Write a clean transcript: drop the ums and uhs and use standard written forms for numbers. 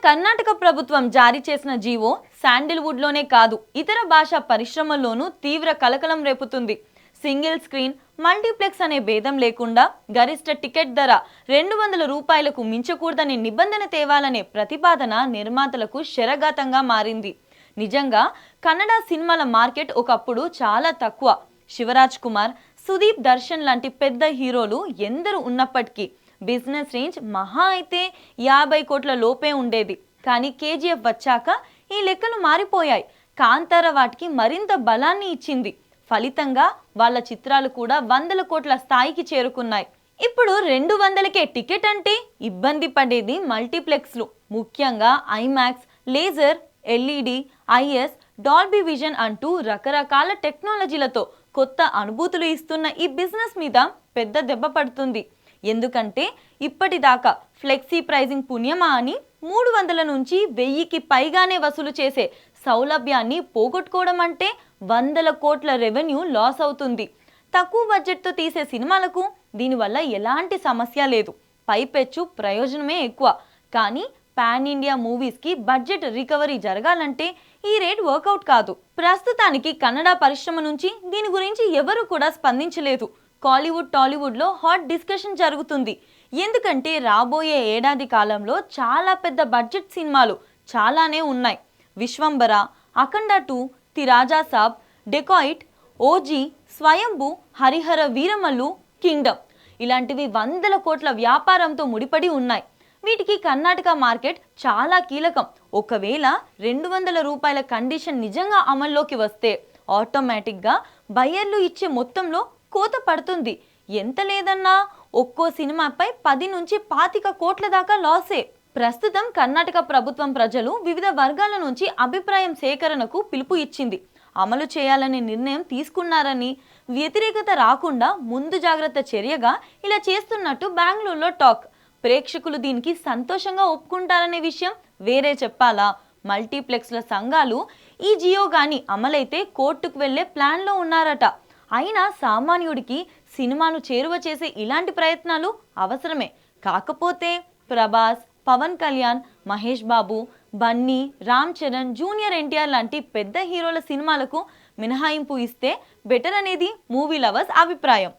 కర్ణాటక ప్రభుత్వం జారీ చేసిన జీవో శాండిల్వుడ్లోనే కాదు ఇతర భాషా పరిశ్రమల్లోనూ తీవ్ర కలకలం రేపుతుంది. సింగిల్ స్క్రీన్ మల్టీప్లెక్స్ అనే భేదం లేకుండా గరిష్ట టికెట్ ధర 200 రూపాయలకు మించకూడదనే నిబంధన తేవాలనే ప్రతిపాదన నిర్మాతలకు శరఘాతంగా మారింది. నిజంగా కన్నడ సినిమాల మార్కెట్ ఒకప్పుడు చాలా తక్కువ. శివరాజ్ కుమార్, సుదీప్, దర్శన్ లాంటి పెద్ద హీరోలు ఎందరు ఉన్నప్పటికీ బిజినెస్ రేంజ్ మహా అయితే 50 కోట్ల లోపే ఉండేది. కానీ కేజీఎఫ్ వచ్చాక ఈ లెక్కలు మారిపోయాయి. కాంతార వాటికి మరింత బలాన్ని ఇచ్చింది. ఫలితంగా వాళ్ళ చిత్రాలు కూడా 100 కోట్ల స్థాయికి చేరుకున్నాయి. ఇప్పుడు 200కే టికెట్ అంటే ఇబ్బంది పడేది మల్టీప్లెక్స్లు, ముఖ్యంగా IMAX, laser, LED, is, Dolby vision అంటూ రకరకాల టెక్నాలజీలతో కొత్త అనుభూతులు ఇస్తున్న ఈ బిజినెస్ మీద పెద్ద దెబ్బ పడుతుంది. ఎందుకంటే ఇప్పటిదాకా ఫ్లెక్సీ ప్రైజింగ్ పుణ్యమా అని 300 నుంచి 1000కి పైగానే వసూలు చేసే సౌలభ్యాన్ని పోగొట్టుకోవడం అంటే 100 కోట్ల రెవెన్యూ లాస్ అవుతుంది. తక్కువ బడ్జెట్తో తీసే సినిమాలకు దీనివల్ల ఎలాంటి సమస్య లేదు, పైపెచ్చు ప్రయోజనమే ఎక్కువ. కానీ పాన్ ఇండియా మూవీస్కి బడ్జెట్ రికవరీ జరగాలంటే ఈ రేట్ వర్కౌట్ కాదు. ప్రస్తుతానికి కన్నడ పరిశ్రమ నుంచి దీని గురించి ఎవరు కూడా స్పందించలేదు. కాలీవుడ్, టాలీవుడ్లో హాట్ డిస్కషన్ జరుగుతుంది. ఎందుకంటే రాబోయే ఏడాది కాలంలో చాలా పెద్ద బడ్జెట్ సినిమాలు చాలానే ఉన్నాయి. విశ్వంబర, అఖండ 2, the Raja Saab, dacoit, OG, Swayambhu, Harihara Veeramallu, Kingdom ఇలాంటివి 100 కోట్ల వ్యాపారంతో ముడిపడి ఉన్నాయి. వీటికి కర్ణాటక మార్కెట్ చాలా కీలకం. ఒకవేళ 200 రూపాయల కండిషన్ నిజంగా అమల్లోకి వస్తే ఆటోమేటిక్గా బయ్యర్లు ఇచ్చే మొత్తంలో కోత పడుతుంది. ఎంత లేదన్నా ఒక్కో సినిమాపై 10 నుంచి 25 కోట్ల దాకా లాసే. ప్రస్తుతం కర్ణాటక ప్రభుత్వం ప్రజలు వివిధ వర్గాల నుంచి అభిప్రాయం సేకరణకు పిలుపు ఇచ్చింది. అమలు చేయాలనే నిర్ణయం తీసుకున్నారని, వ్యతిరేకత రాకుండా ముందు జాగ్రత్త చర్యగా ఇలా చేస్తున్నట్టు బెంగళూరులో టాక్. ప్రేక్షకులు దీనికి సంతోషంగా ఒప్పుకుంటారనే విషయం వేరే చెప్పాలా? మల్టీప్లెక్స్ల సంఘాలు ఈ జియో గాని అమలైతే కోర్టుకు వెళ్లే ప్లాన్లో ఉన్నారట. అయినా సామాన్యుడికి సినిమాను చేరువ చేసే ఇలాంటి ప్రయత్నాలు అవసరమే. కాకపోతే ప్రభాస్, పవన్ కళ్యాణ్, మహేష్ బాబు, బన్నీ, రామ్ చరణ్, జూనియర్ ఎన్టీఆర్ లాంటి పెద్ద హీరోల సినిమాలకు మినహాయింపు ఇస్తే బెటర్ అనేది మూవీ లవర్స్ అభిప్రాయం.